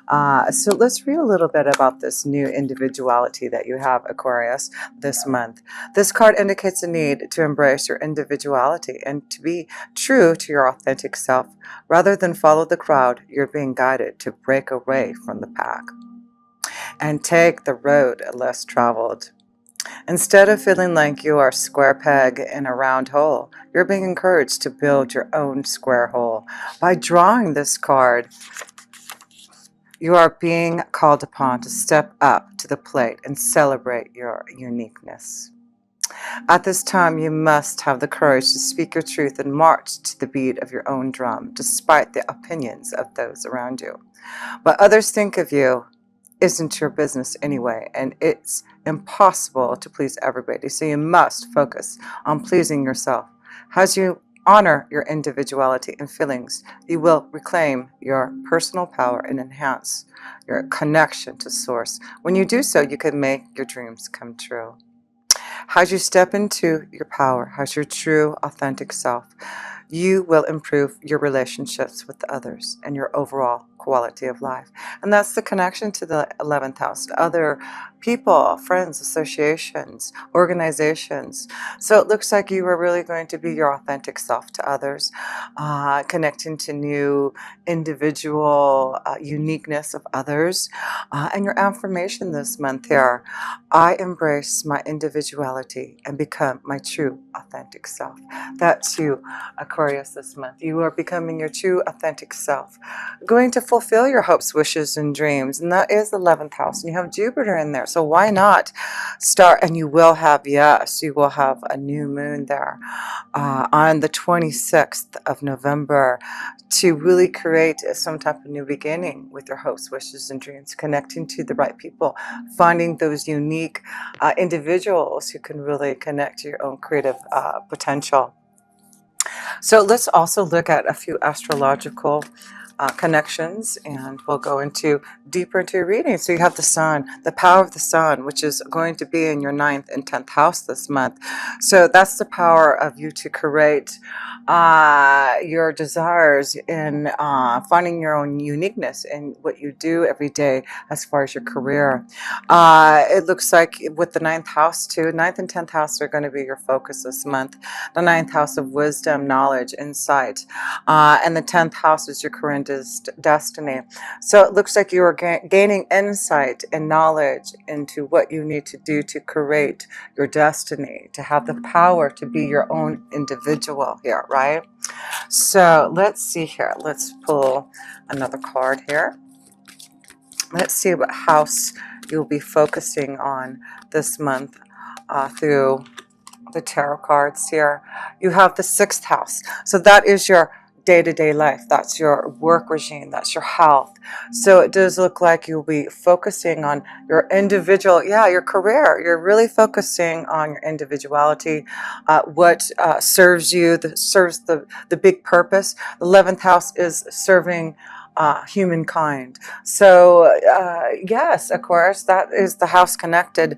So let's read a little bit about this new individuality that you have, Aquarius, this month. This card indicates a need to embrace your individuality and to be true to your authentic self. Rather than follow the crowd, you're being guided to break away from the pack and take the road less traveled. Instead of feeling like you are a square peg in a round hole, you're being encouraged to build your own square hole. By drawing this card, you are being called upon to step up to the plate and celebrate your uniqueness. At this time, you must have the courage to speak your truth and march to the beat of your own drum, despite the opinions of those around you. What others think of you isn't your business anyway, and it's impossible to please everybody. So you must focus on pleasing yourself. As you honor your individuality and feelings, you will reclaim your personal power and enhance your connection to Source. When you do so, you can make your dreams come true. As you step into your power, as your true, authentic self, you will improve your relationships with others and your overall quality of life. And that's the connection to the 11th house, to other people, friends, associations, organizations. So it looks like you are really going to be your authentic self to others, connecting to new individual uniqueness of others. And your affirmation this month here: I embrace my individuality and become my true authentic self. That's you, Aquarius, this month. You are becoming your true authentic self, going to fulfill your hopes, wishes, and dreams. And that is the 11th house. And you have Jupiter in there. So why not start? And you will have, yes, you will have a new moon there on the 26th of November to really create some type of new beginning with your hopes, wishes, and dreams, connecting to the right people, finding those unique individuals who can really connect to your own creative potential. So let's also look at a few astrological connections, and we'll go into deeper into your reading. So you have the sun, the power of the sun, which is going to be in your 9th and 10th house this month. So that's the power of you to create your desires in finding your own uniqueness in what you do every day as far as your career. It looks like with the 9th house too, 9th and 10th house are going to be your focus this month. The 9th house of wisdom, knowledge, insight, and the 10th house is your career destiny. So it looks like you are gaining insight and knowledge into what you need to do to create your destiny, to have the power to be your own individual here, right? So let's see here. Let's pull another card here. Let's see what house you'll be focusing on this month through the tarot cards here. You have the 6th house. So that is your day-to-day life. That's your work regime. That's your health. So it does look like you'll be focusing on your individual, your career. You're really focusing on your individuality, what serves you, serves the big purpose. The 11th house is serving humankind. So yes, of course, that is the house connected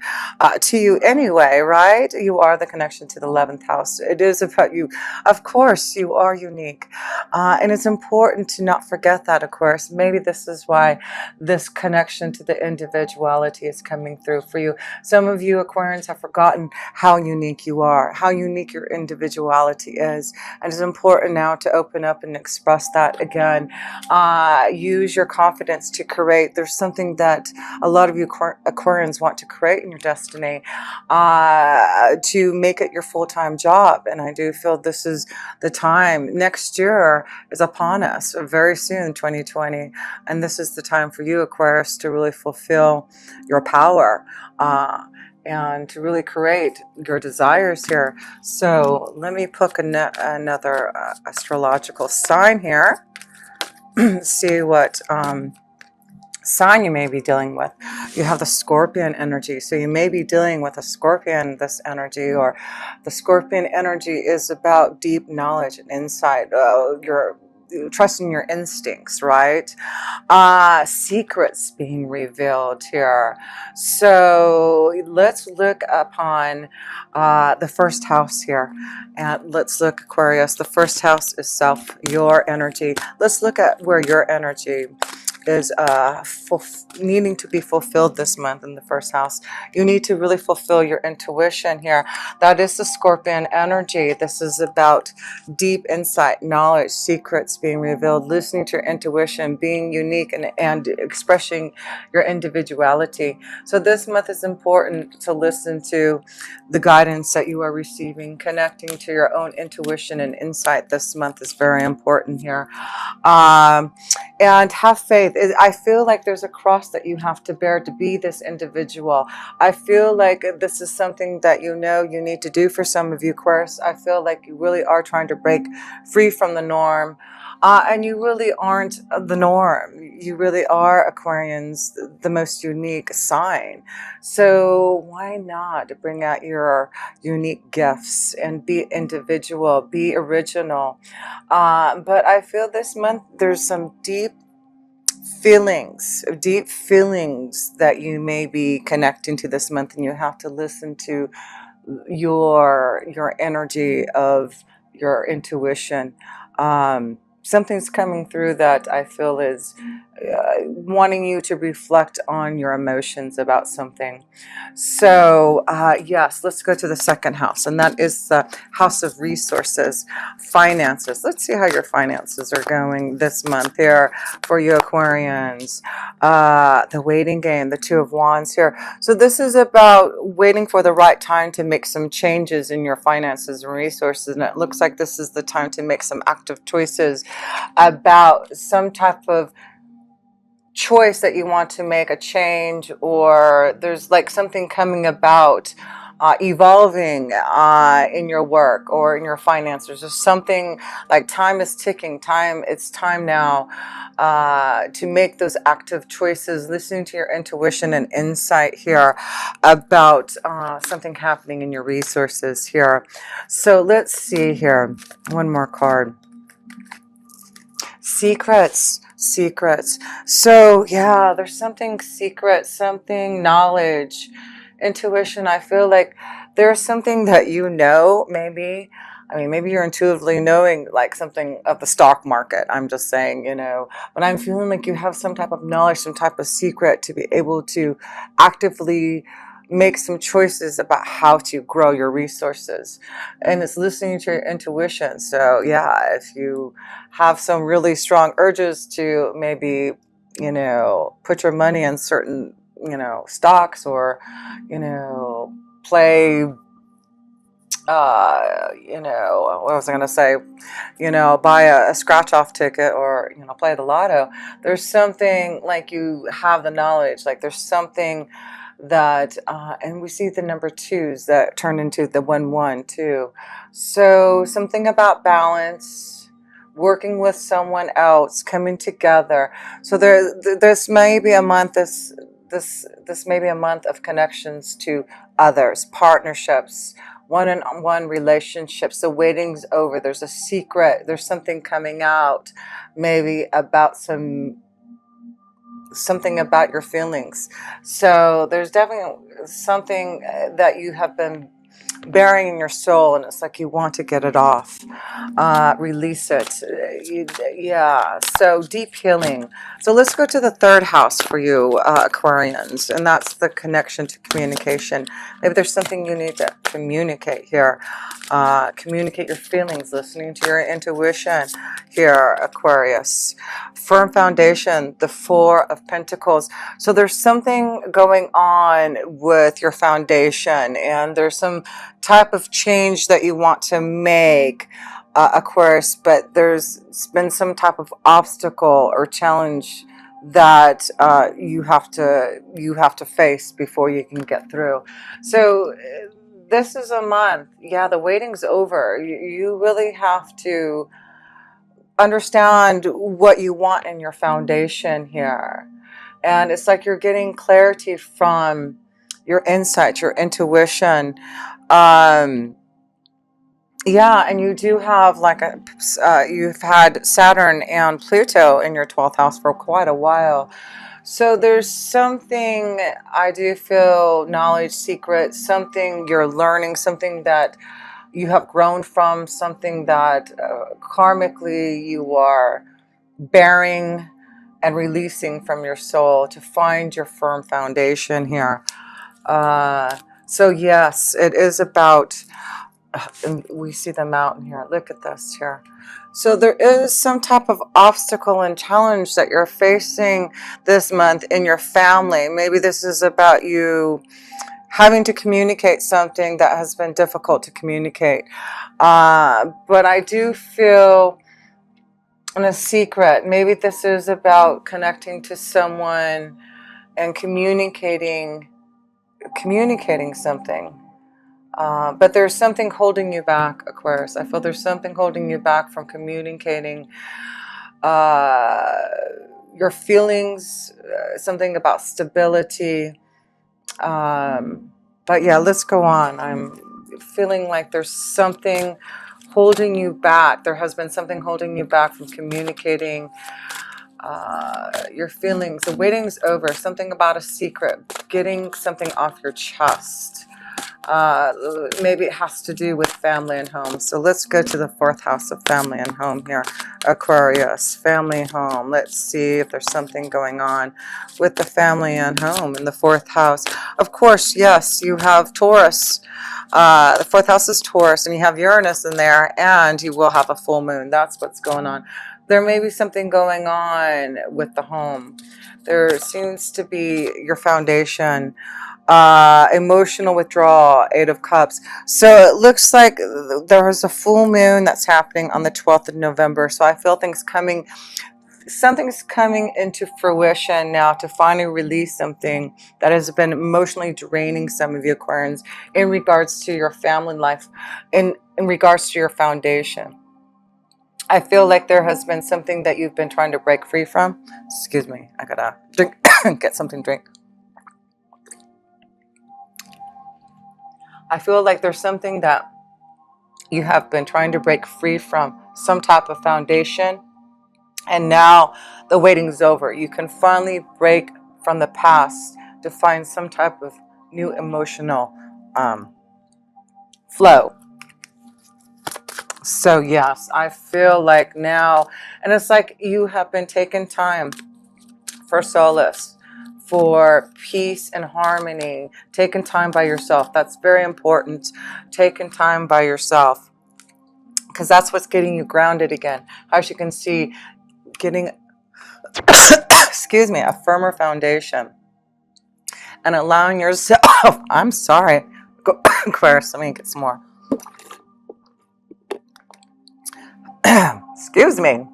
to you anyway, right? You are the connection to the 11th house. It is about you. Of course, you are unique. And it's important to not forget that, of course. Maybe this is why this connection to the individuality is coming through for you. Some of you Aquarians have forgotten how unique you are, how unique your individuality is. And it's important now to open up and express that again. Use your confidence to create. There's something that a lot of you Aquarians want to create in your destiny, to make it your full-time job. And I do feel this is the time. Next year is upon us very soon, 2020. And this is the time for you, Aquarius, to really fulfill your power. And to really create your desires here. So let me pick another astrological sign here. See what sign you may be dealing with. You have the Scorpion energy. So you may be dealing with a Scorpion, this energy, or the Scorpion energy is about deep knowledge and insight. You're trusting your instincts, right? Secrets being revealed here. So let's look upon the first house here. And let's look, Aquarius. The first house is self, your energy. Let's look at where your energy is needing to be fulfilled this month in the first house. You need to really fulfill your intuition here. That is the Scorpion energy. This is about deep insight, knowledge, secrets being revealed, listening to your intuition, being unique, and expressing your individuality. So this month is important to listen to the guidance that you are receiving. Connecting to your own intuition and insight this month is very important here. um, and have faith. I feel like there's a cross that you have to bear to be this individual. I feel like this is something that you know you need to do for some of you, Aquarius. I feel like you really are trying to break free from the norm. And you really aren't the norm. You really are, Aquarians, the most unique sign. So why not bring out your unique gifts and be individual, be original? But I feel this month there's some deep feelings that you may be connecting to this month, and you have to listen to your energy of your intuition. Something's coming through that I feel is wanting you to reflect on your emotions about something. So yes, let's go to the second house, and that is the house of resources, finances. Let's see how your finances are going this month here for you, Aquarians. The waiting game, the Two of Wands here. So this is about waiting for the right time to make some changes in your finances and resources, and it looks like this is the time to make some active choices about some type of choice that you want to make, a change, or there's like something coming about, evolving in your work or in your finances. There's something like time is ticking. It's time now to make those active choices, listening to your intuition and insight here about something happening in your resources here. So let's see here. One more card. Secrets. So yeah, there's something secret, something knowledge, intuition. I feel like there's something that you know, maybe. I mean, maybe you're intuitively knowing like something of the stock market. I'm just saying, but I'm feeling like you have some type of knowledge, some type of secret to be able to actively make some choices about how to grow your resources. And it's listening to your intuition. So yeah, if you have some really strong urges to maybe, put your money in certain, stocks, or, play, what was I going to say? Buy a scratch off ticket, or, play the lotto. There's something like you have the knowledge, like there's something that, and we see the number twos that turn into the 1 1 too. So something about balance, working with someone else, coming together. So this may be a month, this may be a month of connections to others, partnerships, one-on-one relationships. The waiting's over. There's a secret. There's something coming out, maybe about something about your feelings. So there's definitely something that you have been bearing in your soul, and it's like you want to get it off, release it. Yeah, so deep healing. So let's go to the third house for you, Aquarians, and that's the connection to communication. Maybe there's something you need to communicate here. Communicate your feelings, listening to your intuition here, Aquarius. Firm foundation, the Four of Pentacles. So there's something going on with your foundation, and there's some type of change that you want to make, Aquarius, but there's been some type of obstacle or challenge that you have to face before you can get through. So this is a month, yeah, the waiting's over. You really have to understand what you want in your foundation here. And it's like you're getting clarity from your insight, your intuition. Um, yeah, and you do have like you've had Saturn and Pluto in your 12th house for quite a while. So there's something, I do feel, knowledge, secret, something you're learning, something that you have grown from, something that karmically you are bearing, and releasing from your soul to find your firm foundation here. So yes, it is about, and we see the mountain here. Look at this here. So there is some type of obstacle and challenge that you're facing this month in your family. Maybe this is about you having to communicate something that has been difficult to communicate. But I do feel in a secret, maybe this is about connecting to someone and communicating something. But there's something holding you back, Aquarius. I feel there's something holding you back from communicating uh, your feelings, something about stability. But yeah, let's go on. I'm feeling like there's something holding you back. There has been something holding you back from communicating your feelings. The waiting's over. Something about a secret, getting something off your chest. Maybe it has to do with family and home. So let's go to the 4th house of family and home here. Aquarius, family, home. Let's see if there's something going on with the family and home in the 4th house. Of course, yes, you have Taurus. The 4th house is Taurus, and you have Uranus in there, and you will have a full moon. That's what's going on. There may be something going on with the home. There seems to be your foundation. Emotional withdrawal, 8 of Cups. So it looks like there is a full moon that's happening on the 12th of November. So I feel something's coming into fruition now to finally release something that has been emotionally draining some of you Aquarians in regards to your family life, in regards to your foundation. I feel like there has been something that you've been trying to break free from. Excuse me, I gotta drink, get something to drink. I feel like there's something that you have been trying to break free from, some type of foundation, and now the waiting's over. You can finally break from the past to find some type of new emotional flow. So yes, I feel like now, and it's like you have been taking time for solace, for peace and harmony, taking time by yourself. That's very important. Taking time by yourself, because that's what's getting you grounded again. As you can see, getting excuse me, a firmer foundation and allowing yourself I'm sorry, go Aquarius, let me get some more. Excuse me.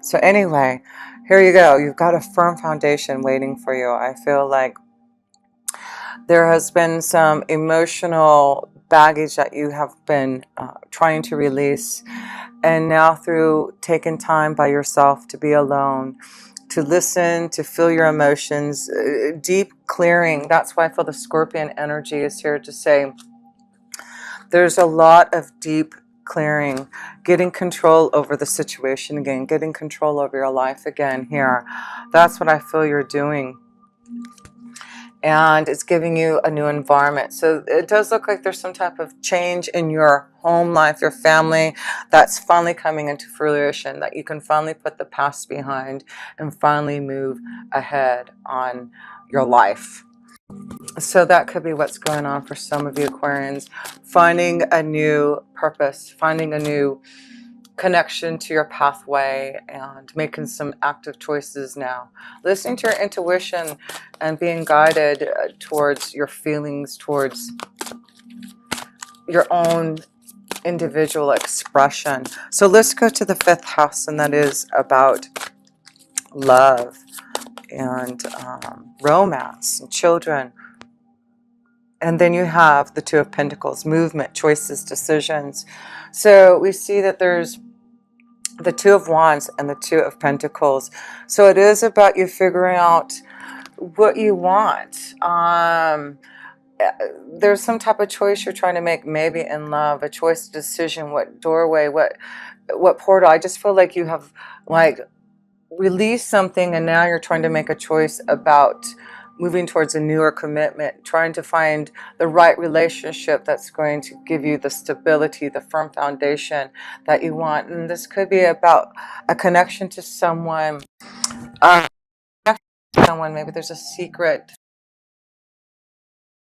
So anyway, here you go. You've got a firm foundation waiting for you. I feel like there has been some emotional baggage that you have been trying to release. And now through taking time by yourself to be alone, to listen, to feel your emotions, deep clearing. That's why I feel the Scorpion energy is here to say there's a lot of deep clearing, getting control over the situation again, getting control over your life again here. That's what I feel you're doing. And it's giving you a new environment. So it does look like there's some type of change in your home life, your family, that's finally coming into fruition, that you can finally put the past behind and finally move ahead on your life. So that could be what's going on for some of you Aquarians, finding a new purpose, finding a new connection to your pathway, and making some active choices now. Listening to your intuition and being guided towards your feelings, towards your own individual expression. So let's go to the 5th house, and that is about love and romance and children. And then you have the 2 of Pentacles, movement, choices, decisions. So we see that there's the 2 of Wands and the 2 of Pentacles. So it is about you figuring out what you want. There's some type of choice you're trying to make, maybe in love, a choice, decision, what doorway, what portal. I just feel like you have like released something, and now you're trying to make a choice about moving towards a newer commitment, trying to find the right relationship that's going to give you the stability, the firm foundation that you want. And this could be about a connection to someone, uh, maybe there's a secret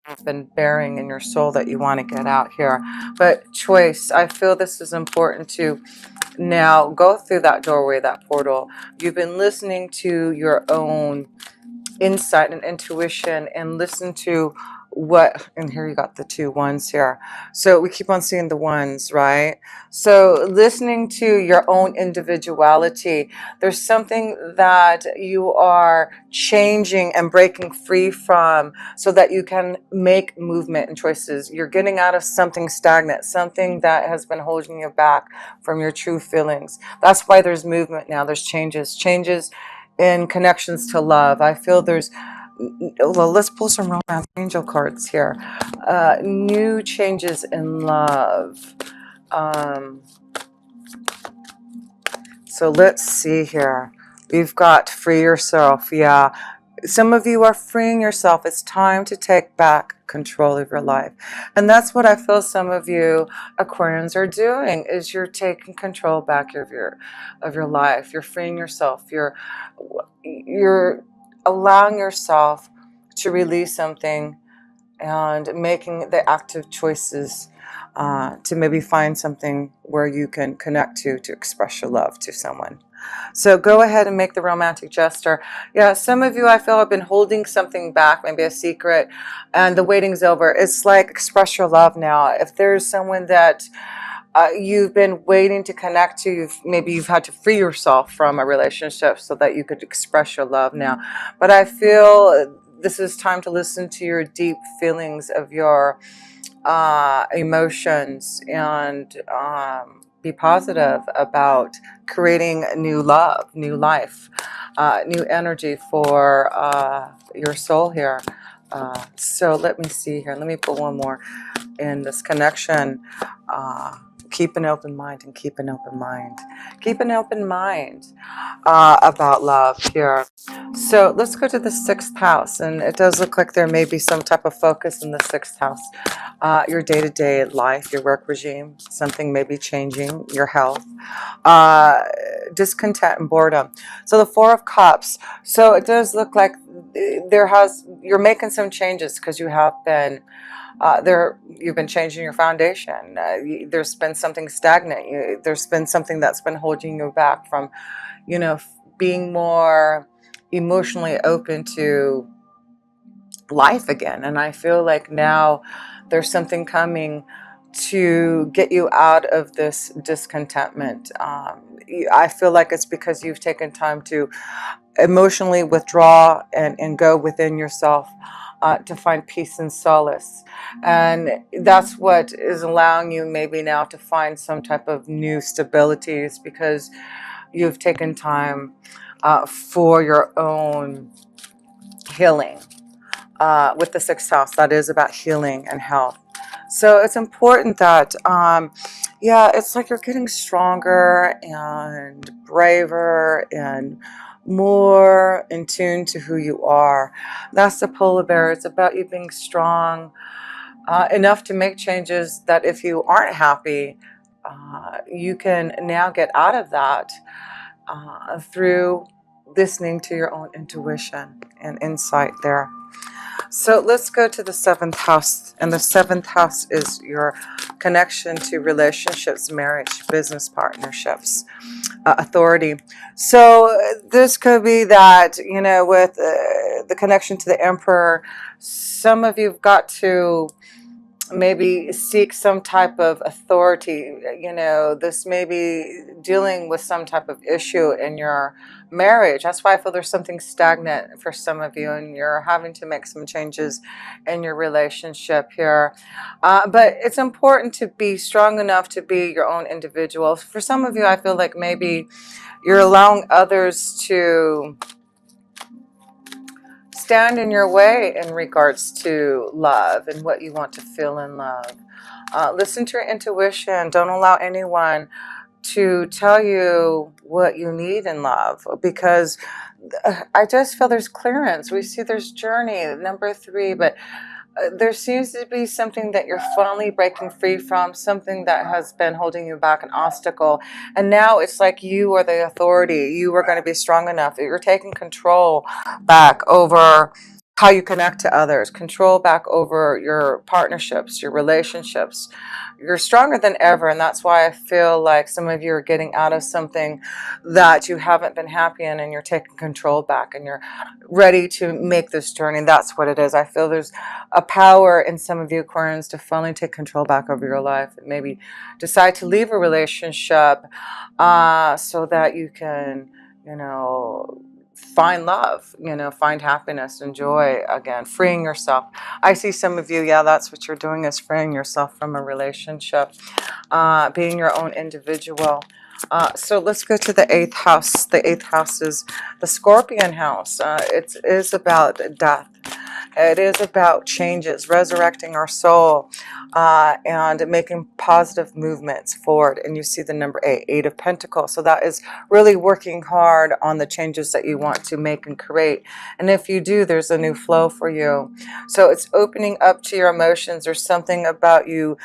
you've been bearing in your soul that you want to get out here. But choice, I feel this is important to now go through that doorway, that portal. You've been listening to your own insight and intuition, and listen to what, and here you got the 2 ones here, so we keep on seeing the ones, right? So listening to your own individuality, there's something that you are changing and breaking free from so that you can make movement and choices. You're getting out of something stagnant, something that has been holding you back from your true feelings. That's why there's movement now. There's changes in connections to love. I feel there's, well, let's pull some romance angel cards here. New changes in love. So let's see here. We've got free yourself. Yeah. Some of you are freeing yourself. It's time to take back control of your life. And that's what I feel some of you Aquarians are doing, is you're taking control back of your life. You're freeing yourself. You're allowing yourself to release something and making the active choices to maybe find something where you can connect to express your love to someone. So go ahead and make the romantic gesture. Yeah, some of you I feel have been holding something back, maybe a secret, and the waiting's over. It's like express your love now. If there's someone that you've been waiting to connect to, maybe you've had to free yourself from a relationship so that you could express your love now. But I feel this is time to listen to your deep feelings of your emotions, and be positive about creating new love, new life, new energy for your soul here. So let me see here. Let me put one more in this connection. Keep an open mind, and keep an open mind. Keep an open mind about love here. So let's go to the 6th house, and it does look like there may be some type of focus in the 6th house. Your day-to-day life, your work regime, something may be changing, your health, discontent and boredom. So the 4 of Cups. So it does look like you're making some changes because you have been you've been changing your foundation. There's been something stagnant. There's been something that's been holding you back from, being more emotionally open to life again. And I feel like now there's something coming to get you out of this discontentment. I feel like it's because you've taken time to emotionally withdraw and go within yourself to find peace and solace. And that's what is allowing you maybe now to find some type of new stabilities, because you've taken time for your own healing. With the 6th house, that is about healing and health. So it's important that, yeah, it's like you're getting stronger and braver and more in tune to who you are. That's the polar bear. It's about you being strong enough to make changes that if you aren't happy, you can now get out of that through listening to your own intuition and insight there. So let's go to the 7th house, and the 7th house is your connection to relationships, marriage, business partnerships, authority. So this could be that, with the connection to the Emperor, some of you've got to maybe seek some type of authority. This may be dealing with some type of issue in your marriage. That's why I feel there's something stagnant for some of you, and you're having to make some changes in your relationship here. But it's important to be strong enough to be your own individual. For some of you, I feel like maybe you're allowing others to stand in your way in regards to love and what you want to feel in love. Listen to your intuition. Don't allow anyone to tell you what you need in love, because I just feel there's clearance. We see there's journey, number three, but there seems to be something that you're finally breaking free from, something that has been holding you back, an obstacle. And now it's like you are the authority. You are going to be strong enough. You're taking control back over how you connect to others, control back over your partnerships, your relationships. You're stronger than ever. And that's why I feel like some of you are getting out of something that you haven't been happy in, and you're taking control back and you're ready to make this journey. That's what it is. I feel there's a power in some of you Aquarians to finally take control back over your life and maybe decide to leave a relationship so that you can, you know, find love, find happiness and joy again, freeing yourself. I see some of you, yeah, that's what you're doing, is freeing yourself from a relationship, being your own individual. So let's go to the eighth house. The eighth house is the Scorpion house. It is about death. It is about changes, resurrecting our soul, and making positive movements forward. And you see the number eight, Eight of Pentacles. So that is really working hard on the changes that you want to make and create. And if you do, there's a new flow for you. So it's opening up to your emotions. There's something about you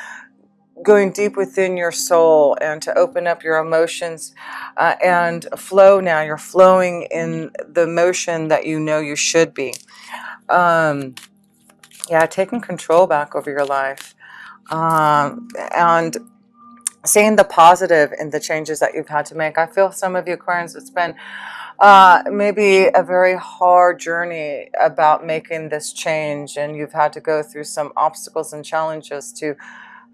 going deep within your soul and to open up your emotions and flow now. You're flowing in the motion that you know you should be. Yeah, taking control back over your life, and seeing the positive in the changes that you've had to make. I feel some of you Aquarians, it's been maybe a very hard journey about making this change, and you've had to go through some obstacles and challenges to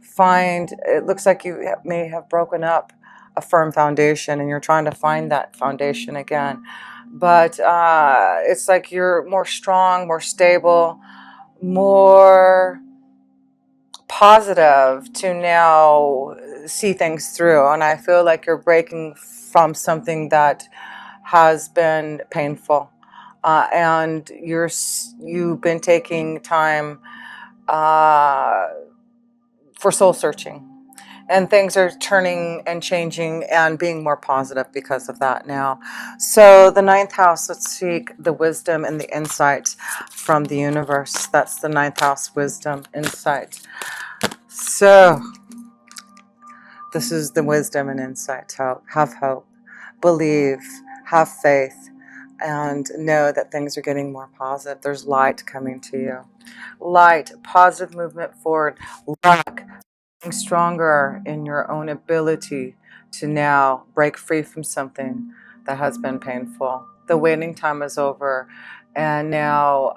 find, it looks like you may have broken up a firm foundation and you're trying to find that foundation again. But it's like you're more strong, more stable, more positive to now see things through. And I feel like you're breaking from something that has been painful, and you've been taking time for soul searching, and things are turning and changing and being more positive because of that now. So the ninth house, let's seek the wisdom and the insight from the universe. That's the ninth house, wisdom, insight. So this is the wisdom and insight. Have hope, believe, have faith, and know that things are getting more positive. There's light coming to you. Light, positive movement forward, luck, stronger in your own ability to now break free from something that has been painful. The waiting time is over, and now